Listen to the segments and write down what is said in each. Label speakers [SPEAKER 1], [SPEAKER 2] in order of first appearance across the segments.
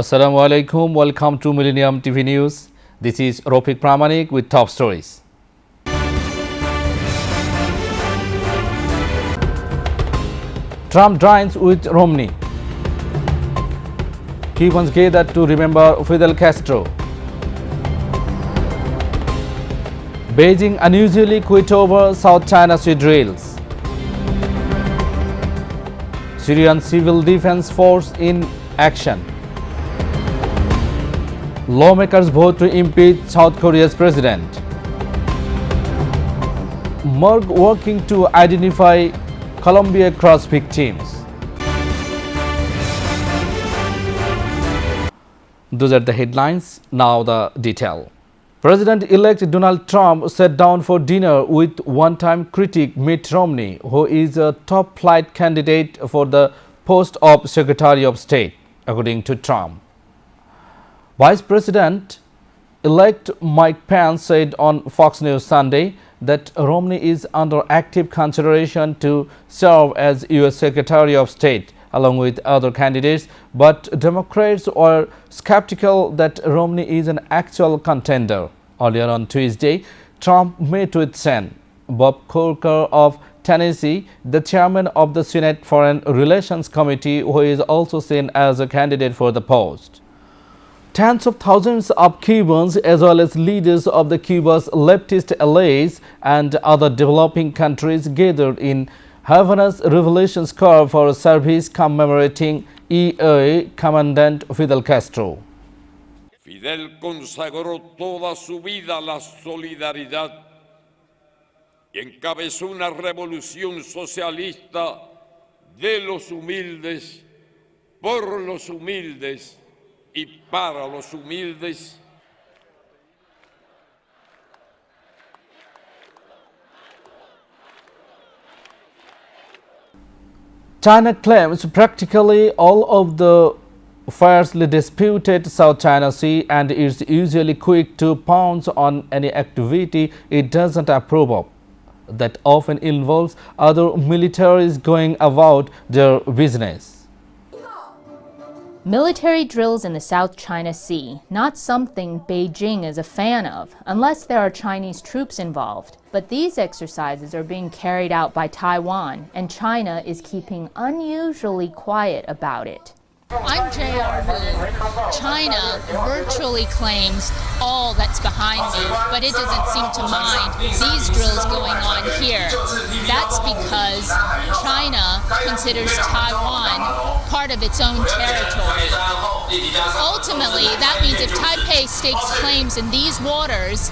[SPEAKER 1] Assalamu alaikum. Welcome to Millennium TV News. This is Rofik Pramanik with top stories. Trump dines with Romney. Cubans gathered to remember Fidel Castro. Beijing unusually quit over South China Sea drills. Syrian Civil Defense Force in action. Lawmakers vote to impeach South Korea's president. Morgue working to identify Columbia cross victims. Those are the headlines. Now the detail. President-elect Donald Trump sat down for dinner with one-time critic Mitt Romney, who is a top-flight candidate for the post of Secretary of State, according to Trump. Vice President-elect Mike Pence said on Fox News Sunday that Romney is under active consideration to serve as U.S. Secretary of State along with other candidates, but Democrats were skeptical that Romney is an actual contender. Earlier on Tuesday, Trump met with Sen. Bob Corker of Tennessee, the chairman of the Senate Foreign Relations Committee, who is also seen as a candidate for the post. Tens of thousands of Cubans, as well as leaders of the Cuba's leftist allies and other developing countries, gathered in Havana's Revolution Square for a service commemorating EA Commandant Fidel Castro.
[SPEAKER 2] Fidel consagró toda su vida a la solidaridad y encabezó una revolución socialista de los humildes, por los humildes y para los humildes.
[SPEAKER 1] China claims practically all of the fiercely disputed South China Sea and is usually quick to pounce on any activity it doesn't approve of. That often involves other militaries going about their business.
[SPEAKER 3] Military drills in the South China Sea, not something Beijing is a fan of, unless there are Chinese troops involved. But these exercises are being carried out by Taiwan, and China is keeping unusually quiet about it.
[SPEAKER 4] I'm J.R. China virtually claims all that's behind me, but it doesn't seem to mind these drills going on here. That's because China considers Taiwan part of its own territory. Ultimately, that means if Taipei stakes claims in these waters,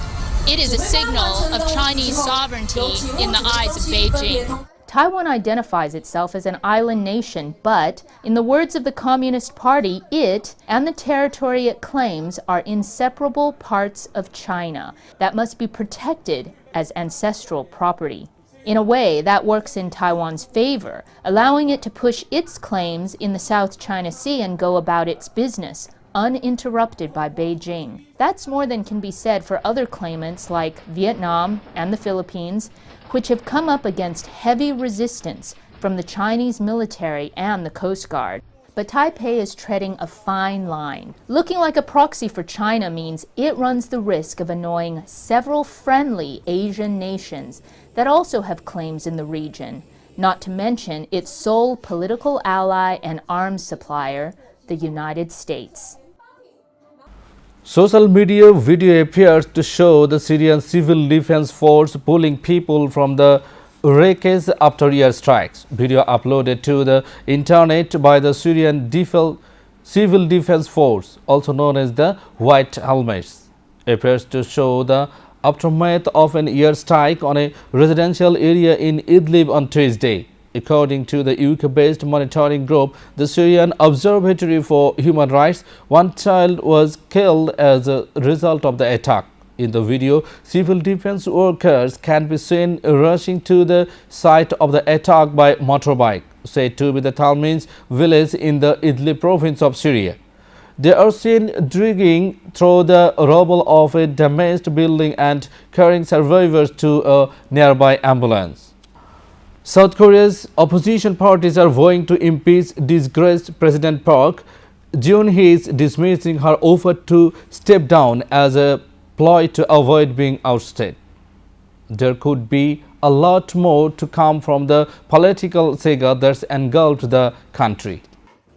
[SPEAKER 4] it is a signal of Chinese sovereignty in the eyes of Beijing.
[SPEAKER 3] Taiwan identifies itself as an island nation, but, in the words of the Communist Party, it and the territory it claims are inseparable parts of China that must be protected as ancestral property. In a way, that works in Taiwan's favor, allowing it to push its claims in the South China Sea and go about its business, uninterrupted by Beijing. That's more than can be said for other claimants like Vietnam and the Philippines, which have come up against heavy resistance from the Chinese military and the Coast Guard. But Taipei is treading a fine line. Looking like a proxy for China means it runs the risk of annoying several friendly Asian nations that also have claims in the region, not to mention its sole political ally and arms supplier, the United States.
[SPEAKER 1] Social media video appears to show the Syrian Civil Defense Force pulling people from the wreckage after airstrikes. Video uploaded to the internet by the Syrian Civil Defense Force, also known as the White Helmets, appears to show the aftermath of an airstrike on a residential area in Idlib on Tuesday. According to the UK-based monitoring group, the Syrian Observatory for Human Rights, one child was killed as a result of the attack. In the video, civil defense workers can be seen rushing to the site of the attack by motorbike, said to be the Talmins village in the Idlib province of Syria. They are seen digging through the rubble of a damaged building and carrying survivors to a nearby ambulance. South Korea's opposition parties are vowing to impeach disgraced President Park. June he is dismissing her offer to step down as a ploy to avoid being ousted. There could be a lot more to come from the political saga that's engulfed the country.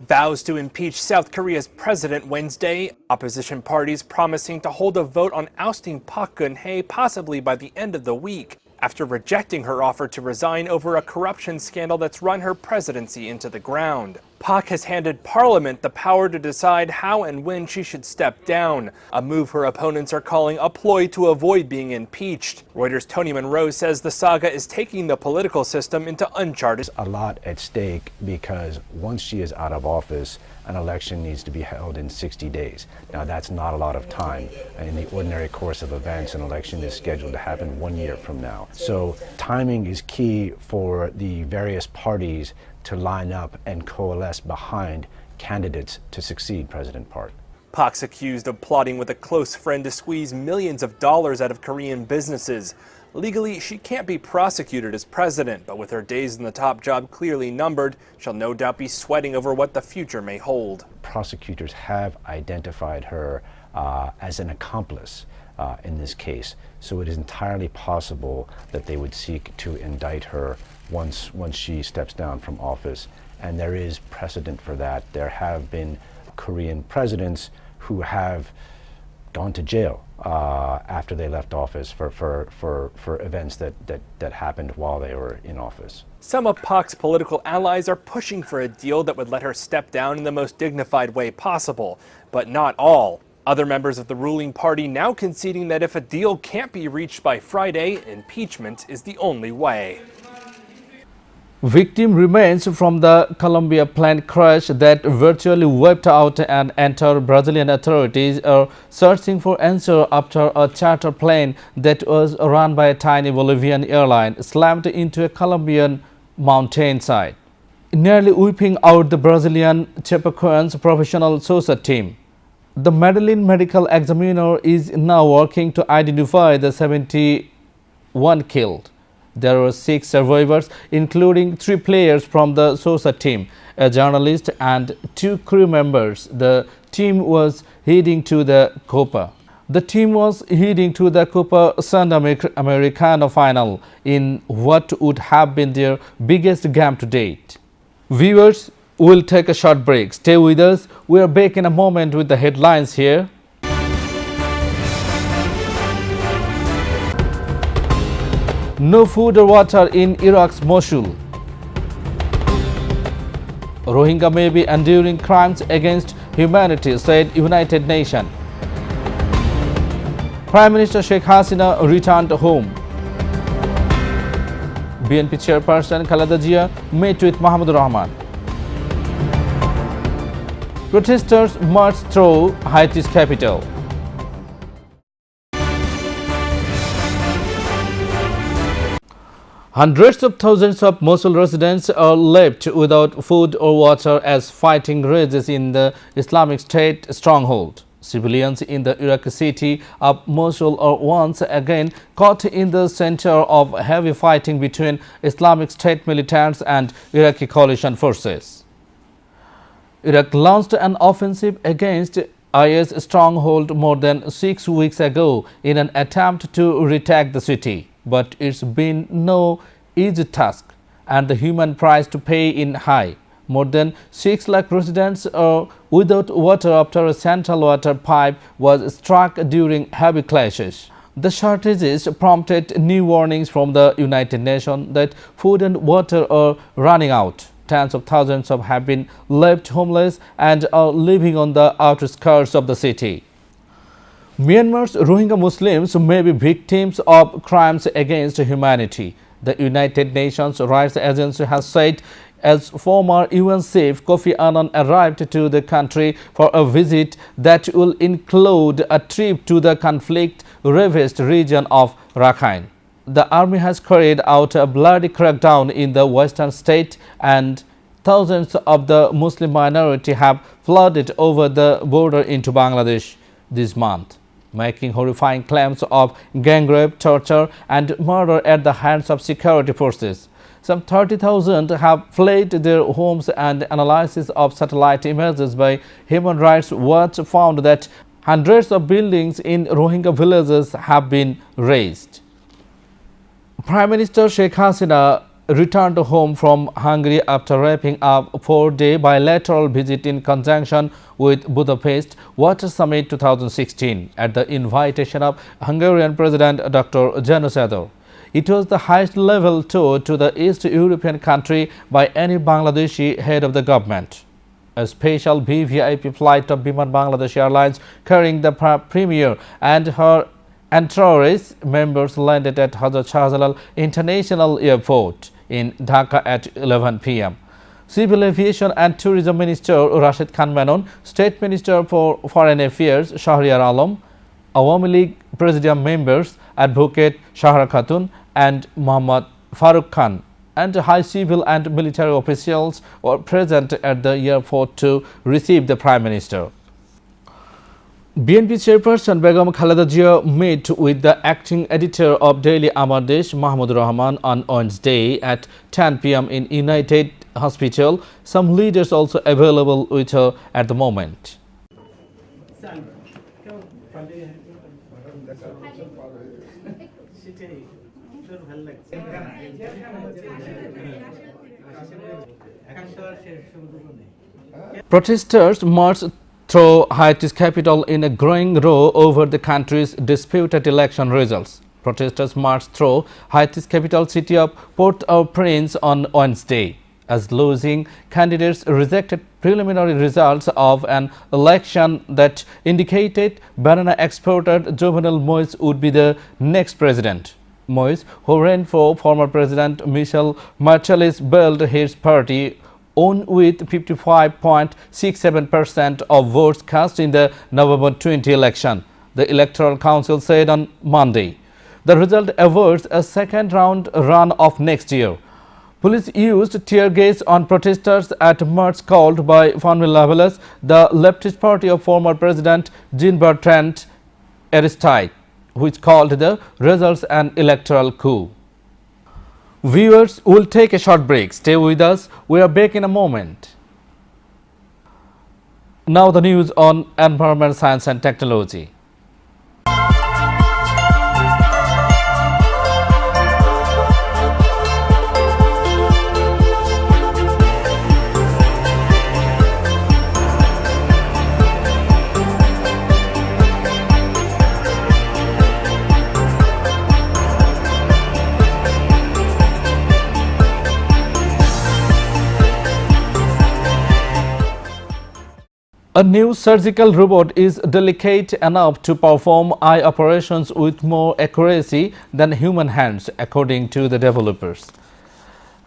[SPEAKER 5] Vows to impeach South Korea's president Wednesday. Opposition parties promising to hold a vote on ousting Park Geun-hye possibly by the end of the week, after rejecting her offer to resign over a corruption scandal that's run her presidency into the ground. Park has handed Parliament the power to decide how and when she should step down, a move her opponents are calling a ploy to avoid being impeached. Reuters' Tony Monroe says the saga is taking the political system into uncharted.
[SPEAKER 6] A lot at stake because once she is out of office, an election needs to be held in 60 days. Now that's not a lot of time. In the ordinary course of events, an election is scheduled to happen 1 year from now. So timing is key for the various parties to line up and coalesce behind candidates to succeed President Park.
[SPEAKER 5] Park's accused of plotting with a close friend to squeeze millions of dollars out of Korean businesses. Legally, she can't be prosecuted as president, but with her days in the top job clearly numbered, she'll no doubt be sweating over what the future may hold.
[SPEAKER 6] Prosecutors have identified her as an accomplice in this case, so it is entirely possible that they would seek to indict her once she steps down from office, and there is precedent for that. There have been Korean presidents who have gone to jail after they left office for events that happened while they were in office.
[SPEAKER 5] Some of Park's political allies are pushing for a deal that would let her step down in the most dignified way possible, but not all. Other members of the ruling party now conceding that if a deal can't be reached by Friday, impeachment is the only way.
[SPEAKER 1] Victim remains from the Colombia plane crash that virtually wiped out an entire Brazilian authorities are searching for answer after a charter plane that was run by a tiny Bolivian airline slammed into a Colombian mountainside, nearly wiping out the Brazilian Chapecoense professional Sosa team. The Medellin medical examiner is now working to identify the 71 killed. There were 6 survivors, including 3 players from the Sosa team, a journalist and 2 crew members. The team was heading to the Copa. The team was heading to the Copa Sudamericana final in what would have been their biggest game to date. Viewers, we'll take a short break. Stay with us. We are back in a moment with the headlines here. No food or water in Iraq's Mosul. Rohingya may be enduring crimes against humanity, said United Nations. Prime Minister Sheikh Hasina returned home. BNP chairperson Khaleda Zia met with Mahmoud Rahman. Protesters marched through Haiti's capital. Hundreds of thousands of Mosul residents are left without food or water as fighting rages in the Islamic State stronghold. Civilians in the Iraqi city of Mosul are once again caught in the center of heavy fighting between Islamic State militants and Iraqi coalition forces. Iraq launched an offensive against IS stronghold more than 6 weeks ago in an attempt to retake the city. But it's been no easy task, and the human price to pay is high. More than 6 lakh residents are without water after a central water pipe was struck during heavy clashes. The shortages prompted new warnings from the United Nations that food and water are running out. Tens of thousands have been left homeless and are living on the outskirts of the city. Myanmar's Rohingya Muslims may be victims of crimes against humanity. The United Nations Rights Agency has said as former UN chief Kofi Annan arrived to the country for a visit that will include a trip to the conflict-ravaged region of Rakhine. The army has carried out a bloody crackdown in the western state, and thousands of the Muslim minority have flooded over the border into Bangladesh this month, making horrifying claims of gang rape, torture and murder at the hands of security forces. some 30,000 have fled their homes, and analysis of satellite images by Human Rights Watch found that hundreds of buildings in Rohingya villages have been razed. Prime Minister Sheikh Hasina returned home from Hungary after wrapping up a 4-day bilateral visit in conjunction with Budapest Water Summit 2016 at the invitation of Hungarian President Dr. János Ador. It was the highest level tour to the East European country by any Bangladeshi head of the government. A special VVIP flight of Biman Bangladesh Airlines carrying the Premier and her entourage members landed at Hazrat Shahjalal International Airport in Dhaka at 11 p.m. Civil Aviation and Tourism Minister Rashid Khan Menon, State Minister for Foreign Affairs Shahriar Alam, Awami League Presidium members Advocate Shahra Khatun and Muhammad Farooq Khan and high civil and military officials were present at the airport to receive the Prime Minister. BNP chairperson Begum Khaleda Jia met with the acting editor of Daily Amar Desh Mahmoud Rahman on Wednesday at 10 p.m. in United Hospital. Some leaders also available with her at the moment. Protesters marched through Haiti's capital in a growing row over the country's disputed election results. Protesters marched through Haiti's capital city of Port-au-Prince on Wednesday, as losing candidates rejected preliminary results of an election that indicated banana exporter Jovenel Moïse would be the next president. Moïse, who ran for former President Michel Martelly's, built his party won with 55.67% of votes cast in the November 20 election, the Electoral Council said on Monday. The result averts a second-round runoff next year. Police used tear gas on protesters at a march called by Famille Lavalais, the leftist party of former President Jean-Bertrand Aristide, which called the results an electoral coup. Viewers, will take a short break. Stay with us. We are back in a moment. Now the news on environment, science and technology. A new surgical robot is delicate enough to perform eye operations with more accuracy than human hands, according to the developers.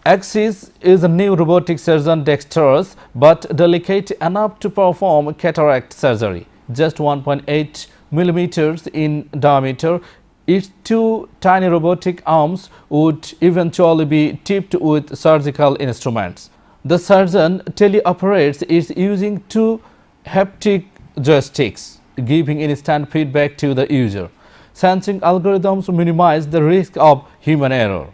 [SPEAKER 1] Axis is a new robotic surgeon dexterous but delicate enough to perform cataract surgery. Just 1.8 millimeters in diameter, its two tiny robotic arms would eventually be tipped with surgical instruments. The surgeon teleoperates it using two haptic joysticks, giving instant feedback to the user. Sensing algorithms minimize the risk of human error.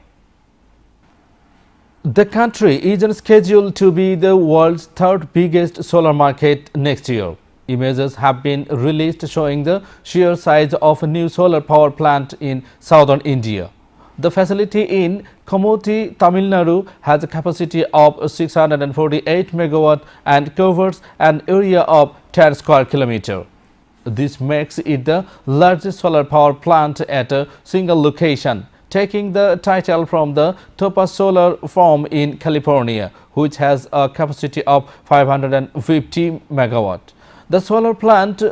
[SPEAKER 1] The country is scheduled to be the world's third biggest solar market next year. Images have been released showing the sheer size of a new solar power plant in southern India. The facility in Kamoti, Tamil Nadu has a capacity of 648 megawatt and covers an area of 10 square kilometer. This makes it the largest solar power plant at a single location, taking the title from the Topaz Solar Farm in California, which has a capacity of 550 megawatt. The solar plant,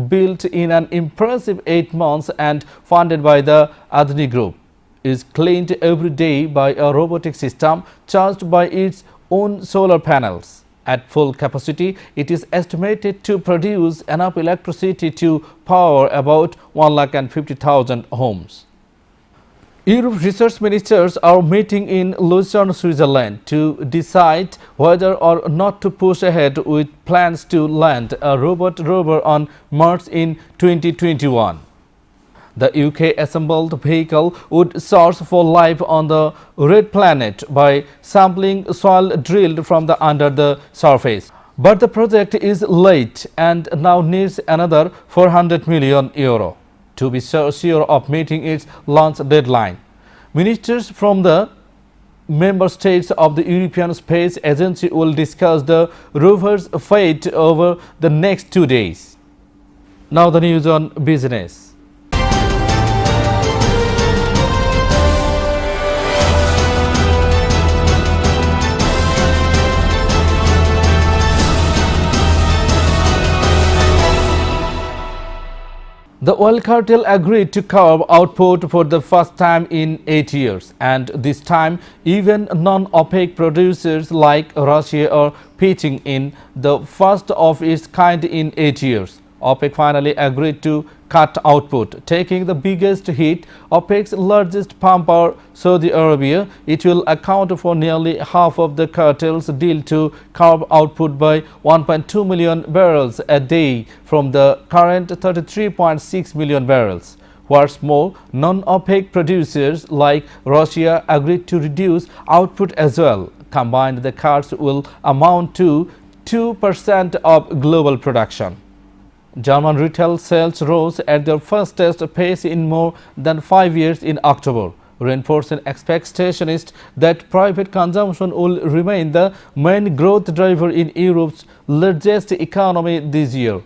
[SPEAKER 1] built in an impressive 8 months and funded by the Adani Group, is cleaned every day by a robotic system charged by its own solar panels. At full capacity, it is estimated to produce enough electricity to power about 150,000 homes. Europe research ministers are meeting in Lucerne, Switzerland to decide whether or not to push ahead with plans to land a robot rover on Mars in 2021. The UK assembled vehicle would search for life on the red planet by sampling soil drilled from under the surface. But the project is late and now needs another €400 million to be sure of meeting its launch deadline. Ministers from the member states of the European Space Agency will discuss the rover's fate over the next 2 days. Now the news on business. The oil cartel agreed to curb output for the first time in 8 years, and this time even non-OPEC producers like Russia are pitching in, the first of its kind in 8 years. OPEC finally agreed to cut output, taking the biggest hit. OPEC's largest pumper, Saudi Arabia, it will account for nearly half of the cartel's deal to curb output by 1.2 million barrels a day from the current 33.6 million barrels. What's more, non-OPEC producers like Russia agreed to reduce output as well. Combined, the cuts will amount to 2% of global production. German retail sales rose at their fastest pace in more than 5 years in October, reinforcing expectations that private consumption will remain the main growth driver in Europe's largest economy this year.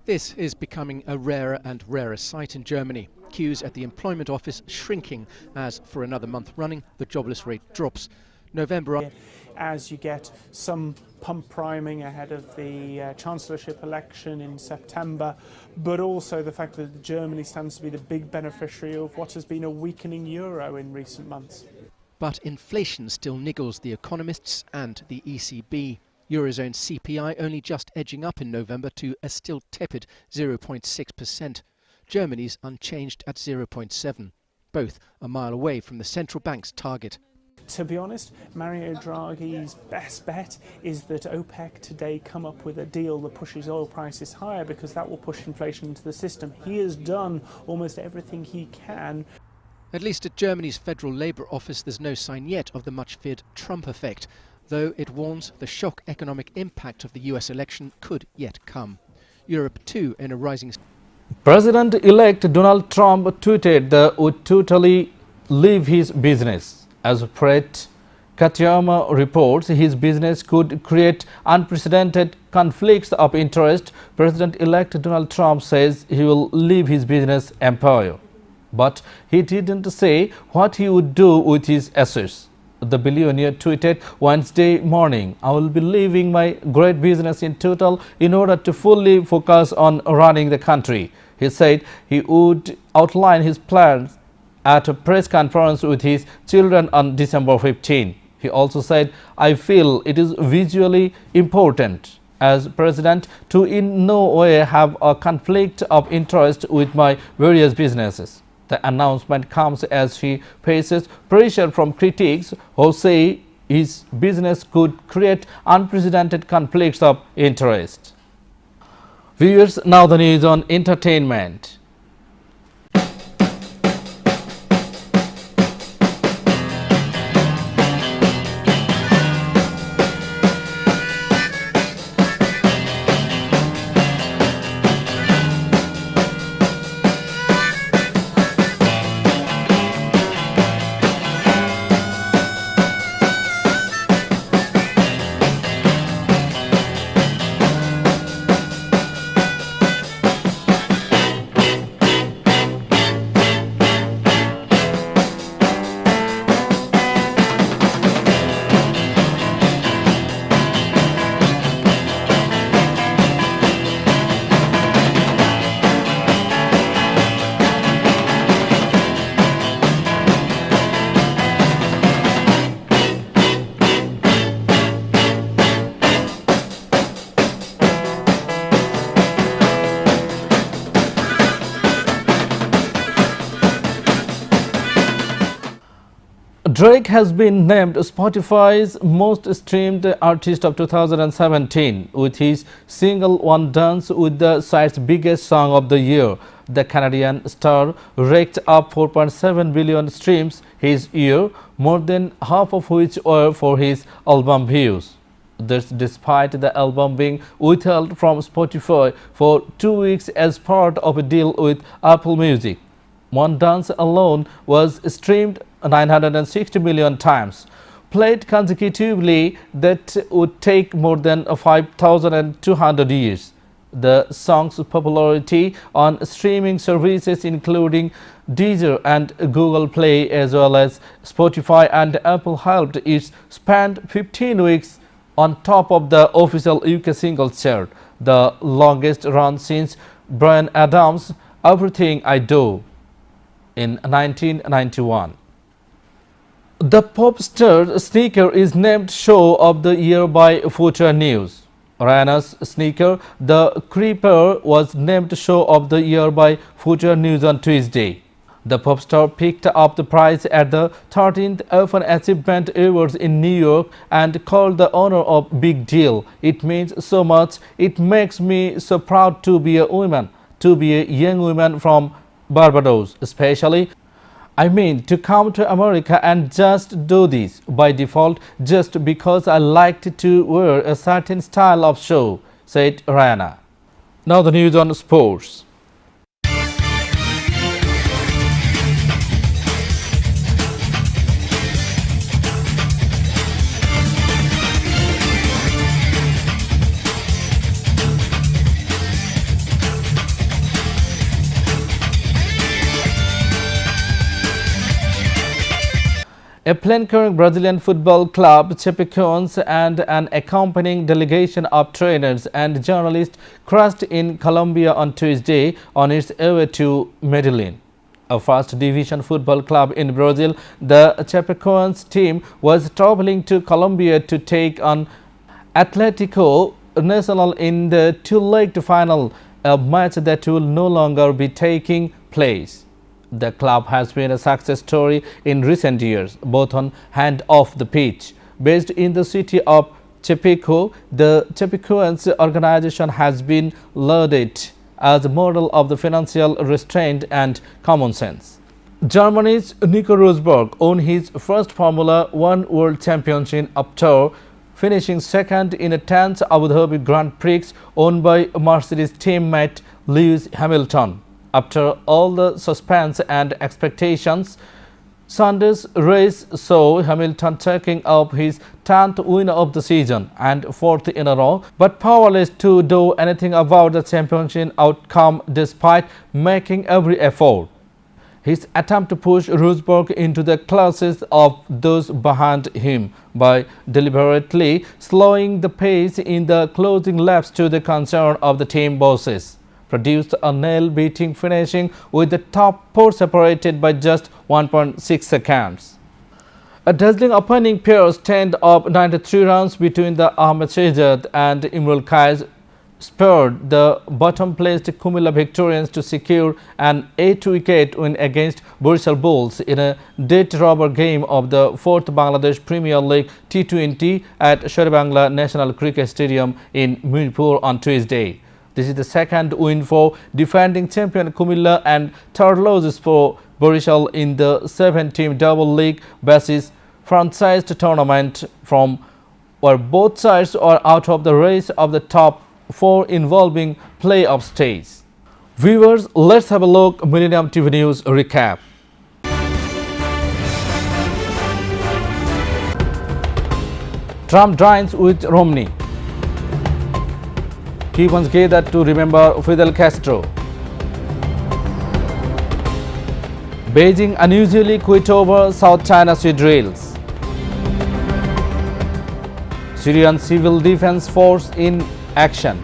[SPEAKER 7] This is becoming a rarer and rarer sight in Germany. Queues at the employment office shrinking as, for another month running, the jobless rate drops. November,
[SPEAKER 8] as you get some pump priming ahead of the chancellorship election in September, but also the fact that Germany stands to be the big beneficiary of what has been a weakening euro in recent months.
[SPEAKER 7] But inflation still niggles the economists and the ECB. Eurozone CPI only just edging up in November to a still tepid 0.6%. Germany's unchanged at 0.7%. Both a mile away from the central bank's target.
[SPEAKER 8] To be honest, Mario Draghi's best bet is that OPEC today come up with a deal that pushes oil prices higher, because that will push inflation into the system. He has done almost everything he can.
[SPEAKER 7] At least at Germany's Federal Labour Office, there's no sign yet of the much-feared Trump effect, though it warns the shock economic impact of the US election could yet come. Europe, too, in a rising...
[SPEAKER 1] President-elect Donald Trump tweeted that would totally leave his business. As Fred Katayama reports, his business could create unprecedented conflicts of interest. President-elect Donald Trump says he will leave his business empire. But he didn't say what he would do with his assets. The billionaire tweeted Wednesday morning, "I will be leaving my great business in total in order to fully focus on running the country." He said he would outline his plans at a press conference with his children on December 15. He also said, "I feel it is visually important as president to in no way have a conflict of interest with my various businesses." The announcement comes as he faces pressure from critics who say his business could create unprecedented conflicts of interest. Viewers, now the news on entertainment. Drake has been named Spotify's most streamed artist of 2017 with his single One Dance with the site's biggest song of the year. The Canadian star raked up 4.7 billion streams his year, more than half of which were for his album views. This despite the album being withheld from Spotify for 2 weeks as part of a deal with Apple Music. One Dance alone was streamed 960 million times. Played consecutively, that would take more than 5,200 years. The song's popularity on streaming services including Deezer and Google Play as well as Spotify and Apple helped it span 15 weeks on top of the official UK singles chart, the longest run since Bryan Adams' Everything I Do in 1991. The pop star sneaker is named Shoe of the Year by Future News. Rihanna's sneaker, the Creeper, was named Shoe of the Year by Future News on Tuesday. The pop star picked up the prize at the 13th F1 Achievement Awards in New York and called the honor a big deal. It means so much. It makes me so proud to be a woman, to be a young woman from Barbados, especially. I mean, to come to America and just do this by default just because I liked to wear a certain style of shoe, said Rihanna. Now the news on sports. A plane-carrying Brazilian football club, Chapecoense, and an accompanying delegation of trainers and journalists crashed in Colombia on Tuesday on its way to Medellin. A first division football club in Brazil, the Chapecoense team was traveling to Colombia to take on Atlético Nacional in the two-legged final, a match that will no longer be taking place. The club has been a success story in recent years, both on and off the pitch. Based in the city of Chapeco, the Chapecoense organization has been lauded as a model of the financial restraint and common sense. Germany's Nico Rosberg won his first Formula One World Championship after finishing second in a tenth Abu Dhabi Grand Prix won by Mercedes teammate Lewis Hamilton. After all the suspense and expectations, Sunday's race saw Hamilton taking up his 10th win of the season and 4th in a row, but powerless to do anything about the championship outcome despite making every effort. His attempt to push Rosberg into the classes of those behind him by deliberately slowing the pace in the closing laps to the concern of the team bosses produced a nail-biting finishing with the top four separated by just 1.6 seconds. A dazzling opening pair stand up 93 runs between the Ahmed Shehzad and Imrul Kais spurred the bottom-placed Kumila Victorians to secure an 8-wicket win against Borisal Bulls in a dead-rubber game of the 4th Bangladesh Premier League T20 at Sher-e-Bangla National Cricket Stadium in Mirpur on Tuesday. This is the second win for defending champion Kumilla and third losses for Borisal in the 7-team double league basis franchised tournament from where both sides are out of the race of the top 4 involving playoff stage. Viewers, let's have a look Millennium TV News recap. Trump dines with Romney. Cubans gathered to remember Fidel Castro. Beijing unusually quit over South China Sea drills. Syrian Civil Defense Force in action.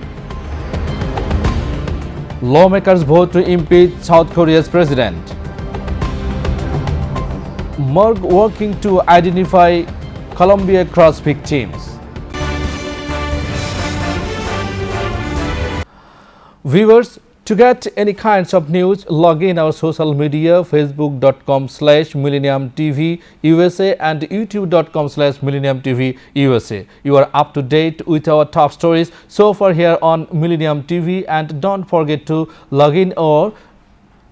[SPEAKER 1] Lawmakers vote to impeach South Korea's president. Morgue working to identify Colombia cross victims. Viewers, to get any kinds of news, log in our social media facebook.com/Millennium TV USA and youtube.com/Millennium TV USA. You are up to date with our top stories so far here on Millennium TV, and don't forget to log in our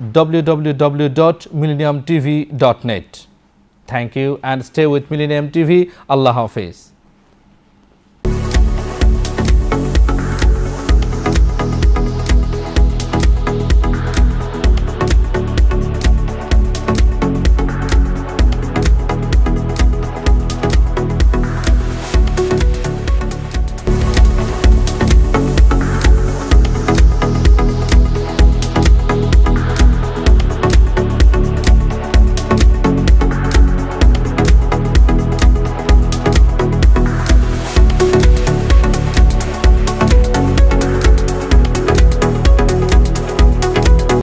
[SPEAKER 1] www.millenniumtv.net. Thank you and stay with Millennium TV. Allah Hafiz.